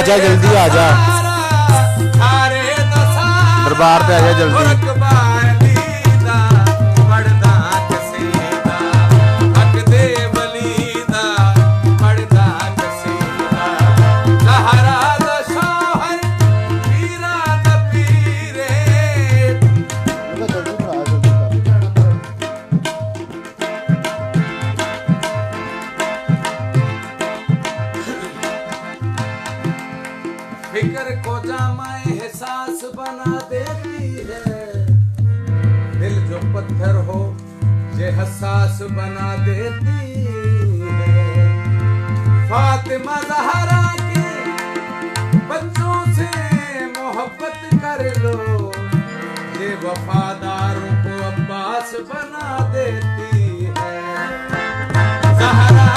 जा जल्दी आ जा दरबार पे आ जा जल्दी। फिक्र को जामाए एहसास बना देती है, दिल जो पत्थर हो ये हसास बना देती है। फातिमा ज़हरा के बच्चों से मोहब्बत कर लो, ये वफादारों को अब्बास बना देती है। ज़हरा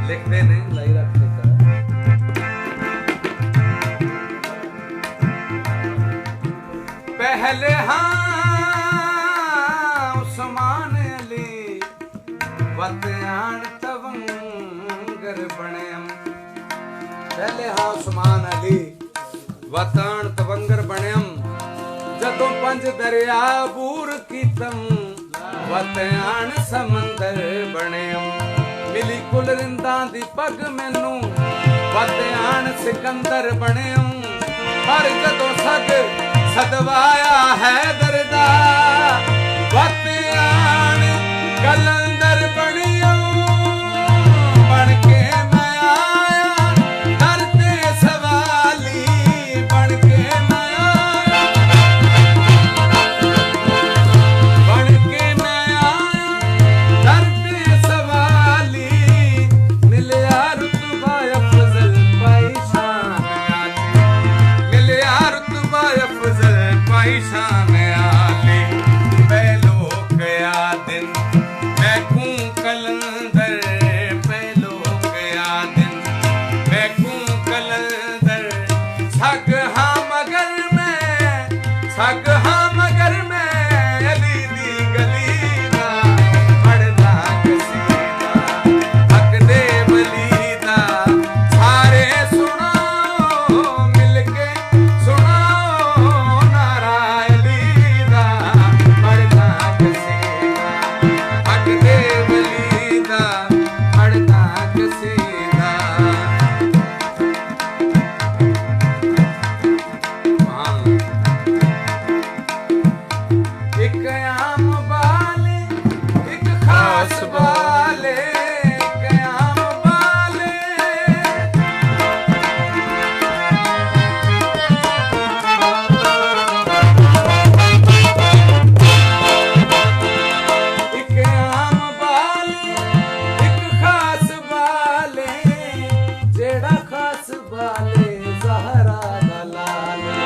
लिखते ने लाई रख लेता पहले उस्मान अली वतयान तवंगर बने। पहले उस्मान अली वतान तवंगर बने। जदों पंज दरिया बूर कीतम वतयान समंदर बने। मिली कुल रिंदा दी पग मैनू वतयान सिकंदर बने। पर जदों सद सदवाया है दरदा वतयान कलंदर बनियो। बन के मैं आया दर ते सवाली, बन के मैं आया, बन के मैं आया दर ते सवाली। मिलिया रुतबा अफजल पाई शान आली, मिलिया रुतबा अफजल पाई शान आली। पहलो गया दिन मैं कूं कलंदर, पहलो गया दिन मैं कूं कलंदर। छग हाँ मगर मैं, छग हाँ मगर मैं अली दी गली दा पढ़दा कसीदा। हक दे वली दा सारे सुनाओ, मिलके सुनाओ नारा अली दा पढ़दा कसीदा। हक दे वली दा पढ़दा कसीदा। एक आम वाले एक खास वाले, एक आम वाले एक आम वाले एक खास वाले। जेड़ा खास वाले ज़हरा दा लाले,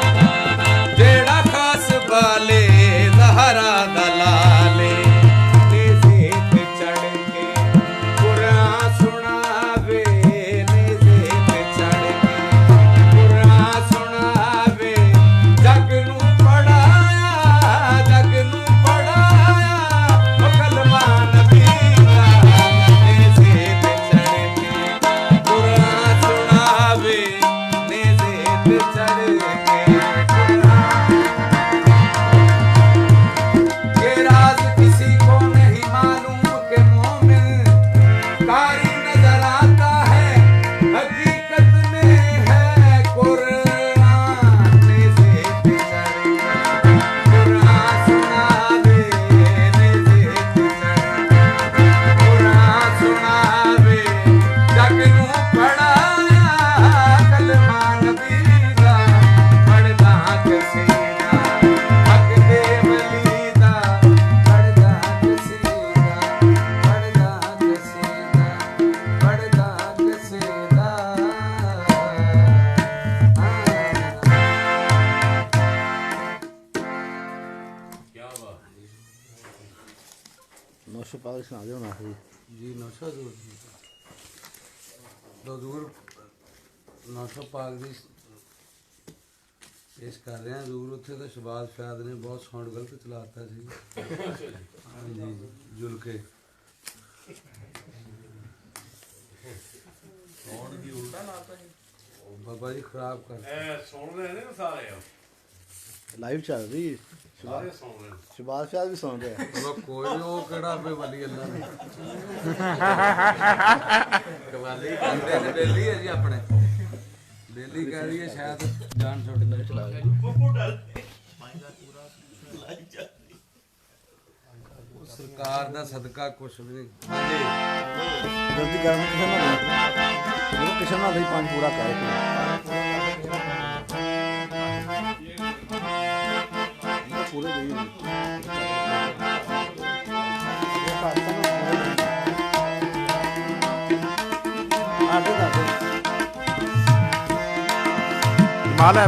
जेड़ा खास वाले ज़हरा दा लाले। नेज़े पे चढ़ के कुरान सुनावे, नेज़े पे चढ़ के कुरान सुनावे। जग नू पढ़ाया, जग नू पढ़ाया ओ कलमा नबी दा। नेज़े पे चढ़ के कुरान सुनावे, नेज़े पे चढ़ के कुरान। ये राज किसी को नहीं मालूम के मोमिन कारी नजर आता है, हकीकत में है कुरान। नेज़े पे चढ़ के कुरान सुनावे, नेज़े पे चढ़ के कुरान सुनावे। जग नू पढ़ाया ਪਾਕ ਸੁਣਾ ਦਿਓ ਨਾ ਜੀ ਨਸ਼ਾ ਦੂਰ ਦੂਰ ਨਸ਼ਾ ਪਾਕ ਦੀ ਪੇਸ਼ ਕਰ ਰਹੇ ਹਾਂ। ਦੂਰ ਉੱਥੇ ਤਾਂ ਸ਼ਬਾਜ਼ ਫੈਦ ਨੇ ਬਹੁਤ ਸਾਊਂਡ ਗਲਤ ਚਲਾਤਾ ਸੀ। ਹਾਂਜੀ ਜੁਲ ਕੇ ਸੌਣ ਦੀ ਉਲਟਾ ਲਾਤਾ ਜੀ ਬਾਬਾ ਜੀ ਖਰਾਬ ਕਰ ਇਹ ਸੁਣ ਰਹੇ ਨੇ ਨਾ ਸਾਰੇ ਲਾਈਵ ਚੱਲ ਰਹੀ ਸਾਰੇ ਸੁਣ ਰਹੇ ਨੇ। ਸ਼ਬਾਜ਼ ਸ਼ਾਹ ਵੀ ਸੁਣ ਰਿਹਾ ਚਲੋ ਕੋਈ ਨੀ, ਉਹ ਕਿਹੜਾ ਆਪੇ ਵਲੀ ਅੱਲਾ ਨੇ ਕਵਾਲੀ ਕਰਦੇ ਨੇ ਬੇਲੀ ਹੈ ਜੀ ਆਪਣੇ ਬੇਲੀ ਕਹਿ ਰਹੀ ਹੈ ਸ਼ਾਇਦ ਜਾਨ ਛੁੱਟ ਲੈ ਚਲਾ ਉਹ ਸਰਕਾਰ ਦਾ ਸਦਕਾ ਕੁਛ ਵੀ ਨਹੀਂ। ਜਲਦੀ ਕਰਨ ਕਿਸੇ ਨਾਲ ਉਹ ਕਿਸੇ ਨਾਲ ਹੀ ਪੰਜ ਪੂਰਾ ਕਰ ਪੂਰੇ ਦੇ ਮਾਲ ਹੈ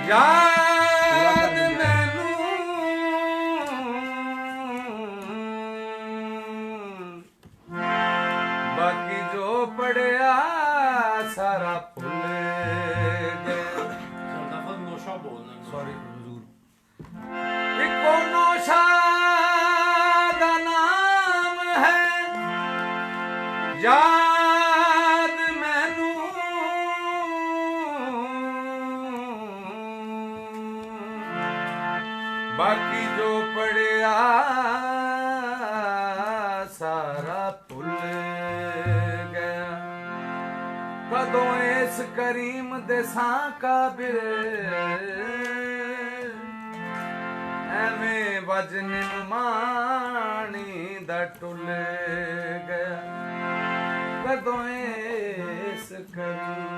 ਯਾਦ ਮੈਨੂੰ ਬਾਕੀ ਜੋ ਪੜਿਆ ਸਾਰਾ ਭੁੱਲ ਗਿਆ। ਲਫ਼ਜ਼ ਨੋਸ਼ਾ ਬੋਲਣਾ ਸੌਰੀ ਹਜ਼ੂਰ ਇੱਕੋ ਨੌਸ਼ਾ ਦਾ ਨਾਮ ਹੈ ਯਾਦ ਮੈਨੂੰ ਬਾਕੀ ਜੋ ਪੜਿਆ ਸਾਰਾ ਭੁੱਲ ਗਿਆ। ਕਦੋਂ ਇਸ ਕਰੀਮ ਦੇ ਸਾਂ ਕਾਬਿਲ ਐਵੇਂ ਵਜਨ ਮਾਣੀ ਦਾ ਟੁੱਲ ਗਿਆ। ਕਦੋਂ ਇਸ ਕਰੀਮ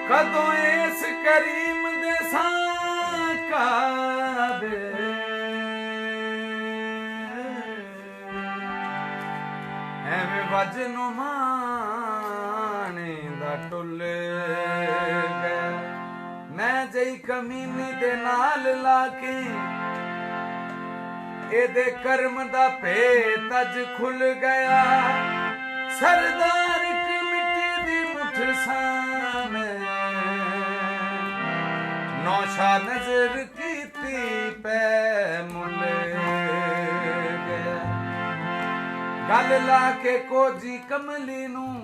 ਕਦੋਂ ਇਸ ਕਰੀਮ ਦੇ ਸਾਂ ਕਾਬੇ ਐਵੇਂ ਵਜਨ ਮਾਣੇ ਦਾ ਟੁੱਲ ਗਿਆ। ਮੈਂ ਜਈ ਕਮੀਨੀ ਦੇ ਨਾਲ ਲਾ ਕੇ ਇਹਦੇ ਕਰਮ ਦਾ ਭੇਤ ਅੱਜ ਖੁੱਲ ਗਿਆ। ਸਰਦਾਰ ਇੱਕ ਮਿੱਟੀ ਦੀ ਮੁੱਠ ਸਾਵੇਂ ਨੌਸ਼ਾ ਨਜ਼ਰ ਕੀਤੀ ਪੈ ਮੁੱਲ ਗਿਆ। ਗੱਲ ਲਾ ਕੇ ਕੋਜੀ ਕਮਲੀ ਨੂੰ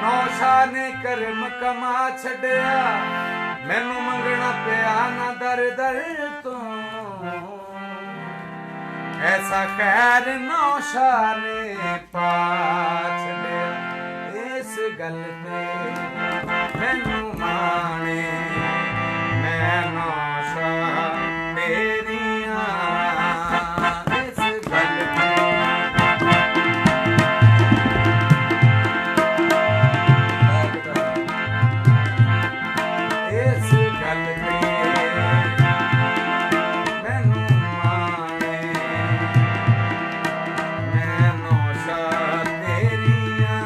ਨੌਸ਼ਾ ਨੇ ਕਰਮ ਕਮਾ ਛੱਡਿਆ। ਮੈਨੂੰ ਮੰਗਣਾ ਪਿਆ ਨਾ ਦਰ ਦਰ ਤੋਂ ਐਸਾ ਖੈਰ ਨੌਸ਼ਾ ਨੇ ਪਾ ਛੱਡਿਆ। ਇਸ ਗੱਲ ਤੇ ਮੈਨੂੰ ਮਾਣੇ ਮੈਂ ਨੌਸ਼ਾ ਤੇਰੀਆਂ ਇਸ ਗੱਲ ਤੇ ਇਸ ਗੱਲ ਤੇ ਮੈਨੂੰ ਮਾਣੇ ਮੈਂ ਨੌਸ਼ਾ ਤੇਰੀਆਂ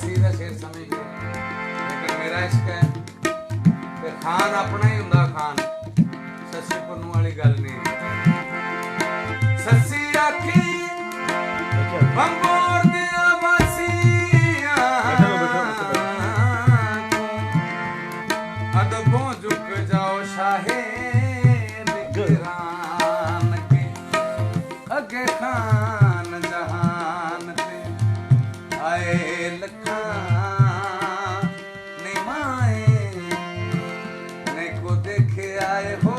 सस्सी का शेर समझ गए लेकिन मेरा इश्क है ते खान अपना ही हुंदा खान सस्सी पुन्नू वाली गल नहीं सस्सी आखी बंबोर दिया वासियां अदबों झुक जाओ शाहे बिकरान के अगे खान जहान ते आए लखा निमाए ने को देखे आए हो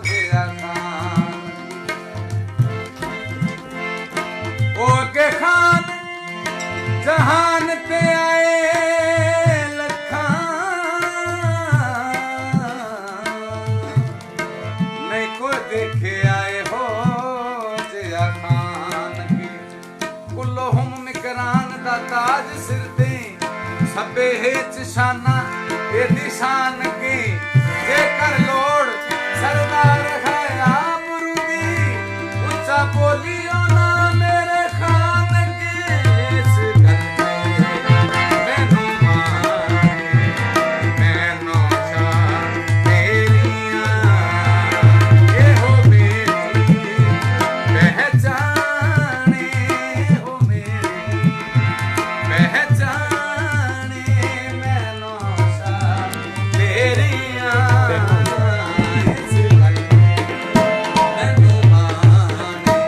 जया खान ओ के खान जहान पे आए लखा नहीं को देखे आए हो जया खान की कुल्लो हम मिकरान दा ताज सिर ते सबे हेच शाना एदी शान की जेकर लोड़ सरदार है आप रूदी ऊंचा बोलियो ना मेरे खान के इस घर में मैनू माने मैनू चाह तेरियां ये हो मेरी पहचाने हो मेरी पहचाने मैनू चाह तेरियां इस घर में मैनू माने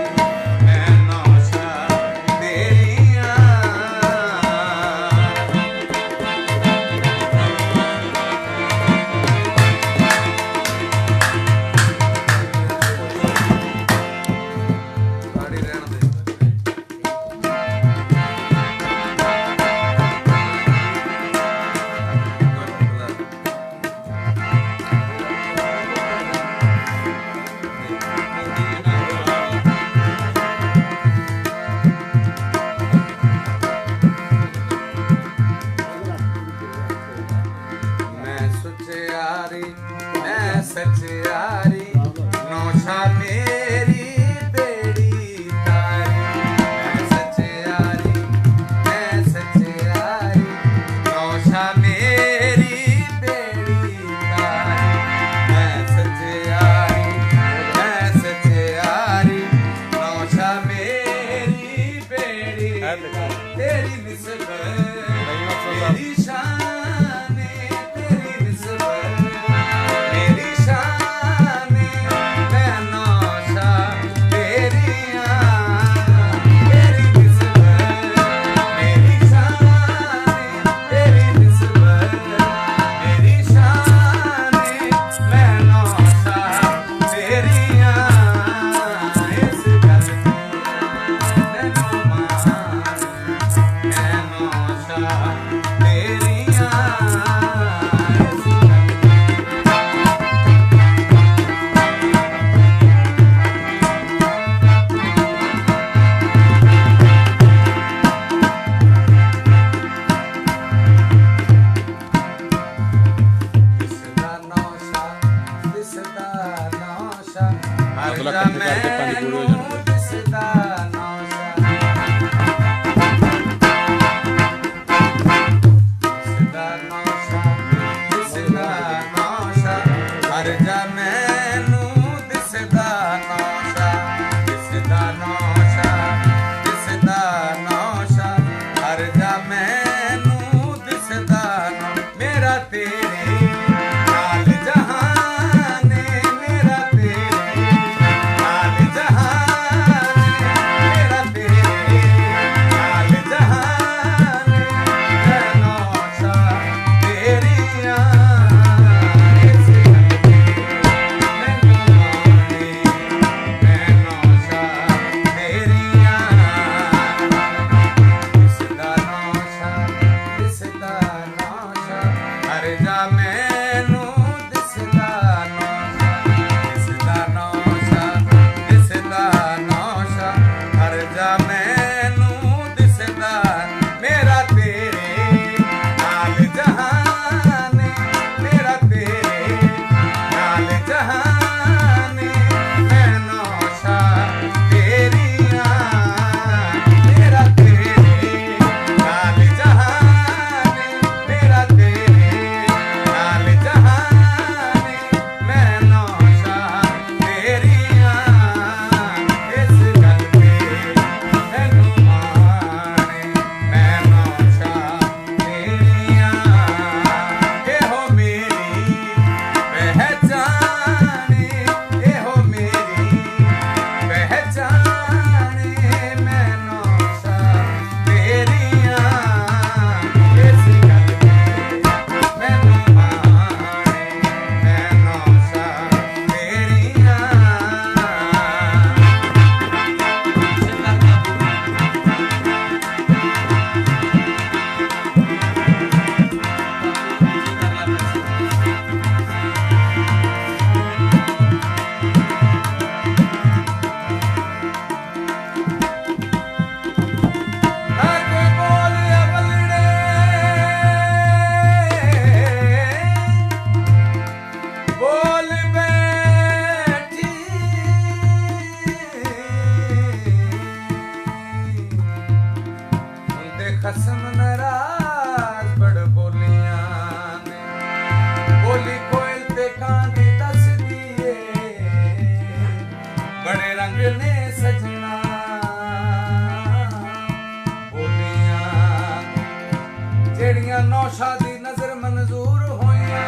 ਜਿਹੜੀਆਂ ਨੌਸ਼ਾ ਦੀ ਨਜ਼ਰ ਮਨਜ਼ੂਰ ਹੋਈਆਂ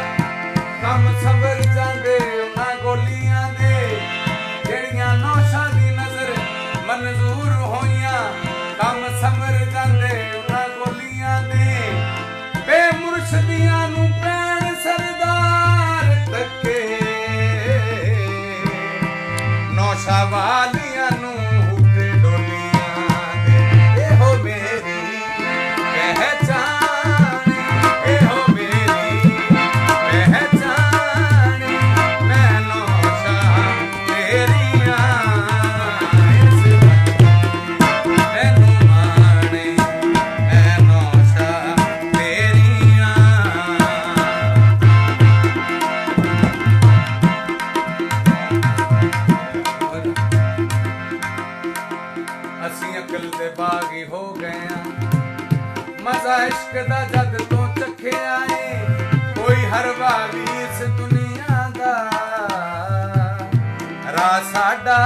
ਕੰਮ ਸਬਰ ਜਾਂਦੇ ਉਹਨਾਂ ਗੋਲੀਆਂ ਦੇ ਜਿਹੜੀਆਂ ਨੌਸ਼ਾ ਦੀ ਨਜ਼ਰ ਮਨਜ਼ੂਰ ਹੋਈਆਂ ਕੰਮ ਸਬਰ ਜਾਂਦੇ ਉਹਨਾਂ ਗੋਲੀਆਂ ਦੇ ਬੇਮੁਰਸ਼ਦੀਆਂ ਨੂੰ ਪੈਣ ਸਰਦਾਰ ਤੱਕੇ ਨੌਸ਼ਾ ਵਾਲੀਆਂ ਨੂੰ ਉੱਤੇ ਡੋਲੀਆਂ ਦੇ ਇਹੋ ਮੇਰੀ ਪਹਿਚਾਨ ਇਹੋ ਮੇਰੀ ਪਹਿਚਾਨ ਮੈਂ ਨੌਸ਼ਾ ਤੇਰੀਆਂ ਇਸ ਮੈਨੂੰ ਮਾਣੇ ਮੈਂ ਨੌਸ਼ਾ ਤੇਰੀਆਂ ਅਸੀਂ ਅਕਲ ਦੇ ਬਾਗੀ ਹੋ ਗਏ ਆਂ ਮਜ਼ਾ ਇਸ਼ਕ ਦਾ ਜਦ ਤੋਂ ਚੱਖਿਆ ਏ ਕੋਈ ਹਰਵਾ ਵੀ ਇਸ ਦੁਨੀਆ ਦਾ ਰਾਹ ਸਾਡਾ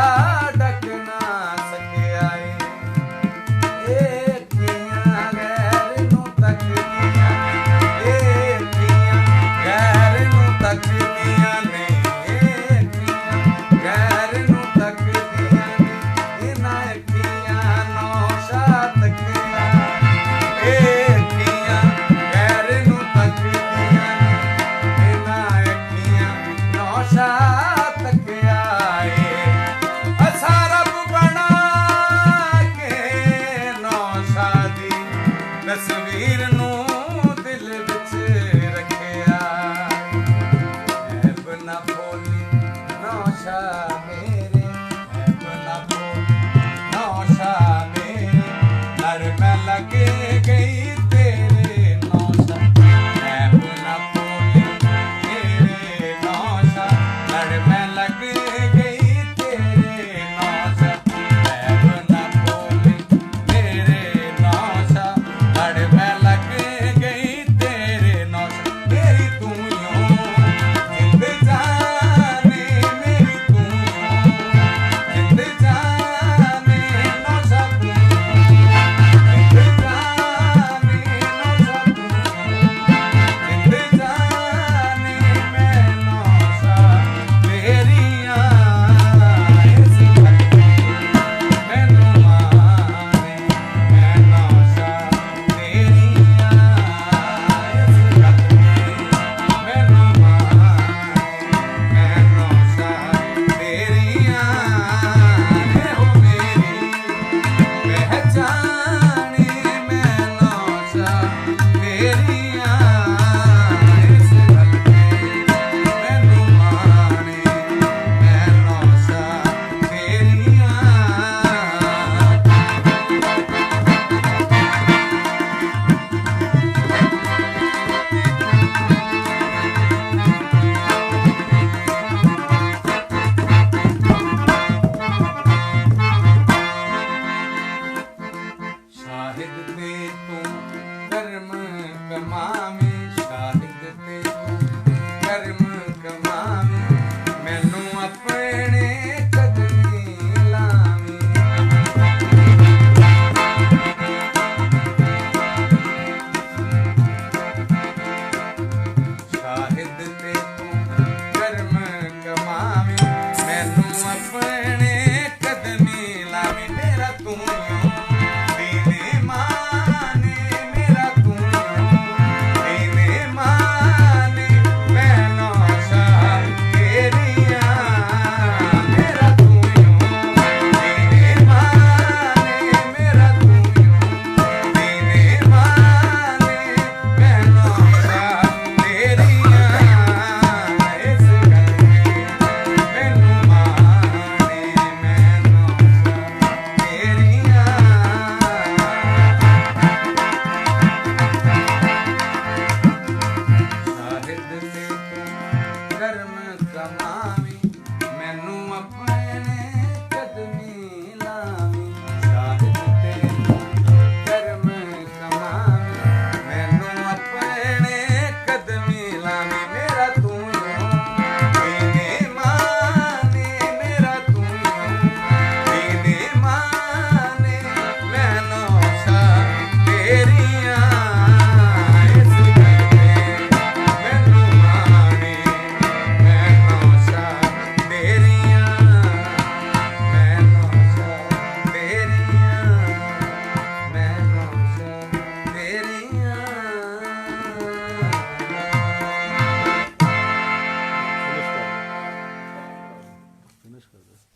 ਡਕ ਨਾ ਸਕਿਆ ਏ ਇਹ ਅੱਖੀਆਂ ਗੈਰ ਨੂੰ ਤੱਕਦੀਆਂ ਇਹ ਅੱਖੀਆਂ ਗੈਰ ਨੂੰ ਤੱਕਦੀਆਂ ਨੇ ਇਹ ਅੱਖੀਆਂ ਗੈਰ ਨੂੰ ਤੱਕਦੀਆਂ ਨੇ ਇਹਨਾਂ ਅੱਖੀਆਂ ਨੌਸ਼ਾ ਤੱਕਿਆ ਇਹ ਅੱਖੀਆਂ ਗੈਰ ਨੂੰ ਤੱਕਦੀਆਂ ਨੇ ਇਹਨਾਂ ਅੱਖੀਆਂ ਨੌਸ਼ਾ ਤੱਕਿਆ ਏ ਅਸਾਂ ਰੱਬ ਬਣਾ ਕੇ ਨੌਸ਼ਾ ਦੀ ਤਸਵੀਰ ਨੂੰ ਦਿਲ ਵਿੱਚ ਰੱਖਿਆ ਐਬ ਨਾ ਬੋਲੀ ਨੌਸ਼ਾ ਮੇਰੇ ਐਬ ਨਾ ਬੋਲੀ ਨੌਸ਼ਾ ਮੇਰੇ ਲੜ ਮੈਂ ਲੱਗੇ ਗਈ ਤੇਰੇ ਨੌਸ਼ਾ ਐਬ ਨਾ ਬੋਲੀ ਮੇਰੇ ਨੌਸ਼ਾ ਲੜ ਮੈਂ ਲੱਗ ਗਈ ਤੇਰੇ ਨੌਸ਼ਾ ਐਬ ਨਾ ਬੋਲੀ ਮੇਰੇ ਨੌਸ਼ਾ ਲੜ ਮੈਂ ਲੱਗ ਗਈ ਤੇਰੇ ਨੌਸ਼ਾ ਮੇਰੀ ਤੂੰ ਯੋ ਜਿੰਦ ਜਾਨੇ ਮੇਰੀ ਤੂੰ ਯੋ ਜਿੰਦ ਜਾਨੇ ਨੌਸ਼ਾ ਤੂੰ ਜਿੰਦ ਜਾਨੇ ਨੌਸ਼ਾ ਤੂੰ ਜਿੰਦ ਜਾਨੇ ਮੈਂ ਨੌਸ਼ਾ ਤੇਰੀਆਂ ਇਸ ਮੈਨੂੰ ਮਾਣੇ ਮੈਂ ਨੌਸ਼ਾ ਤੇਰੀਆਂ ਇਸ ਮੈਨੂੰ ਮਾਣੇ ਮੈਂ ਨੌਸ਼ਾ ਤੇਰੀਆਂ ਇਹੋ ਮੇਰੀ ਪਹਿਚਾਨ ਮੈਂ ਨੌਸ਼ਾ ਤੇਰੀਆਂ ਇਸ ਮੈਨੂੰ ਮਾਣੇ ਮੈਂ ਨੌਸ਼ਾ ਤੇਰੀਆਂ ਸ਼ਾਹਿਦ ਤੇ ਤੂੰ ਕਰਮ ਕਮਾਵੇਂ ਸ਼ਾਹਿਦ ਤੇ ਤੂੰ ਕਰਮ ਕਮਾਵੇਂ ਮੈਨੂੰ ਆਪਣੇ ਕਦਮੀ ਲਾਵੇਂ ਸ਼ਾਹਿਦ ਤੇ ਤੂੰ ਕਰਮ ਕਮਾਵੇਂ ਮੈਨੂੰ ਆਪਣੇ ਕਦਮੀ ਲਾਵੇਂ ਮੇਰਾ ਤੂੰ ਯੋ ਦੀਨੇ ਮਾਨੇ ਮੇਰਾ ਤੂੰ ਯੋ ਫਿਨਿਸ਼ ਕਰ ਦੇ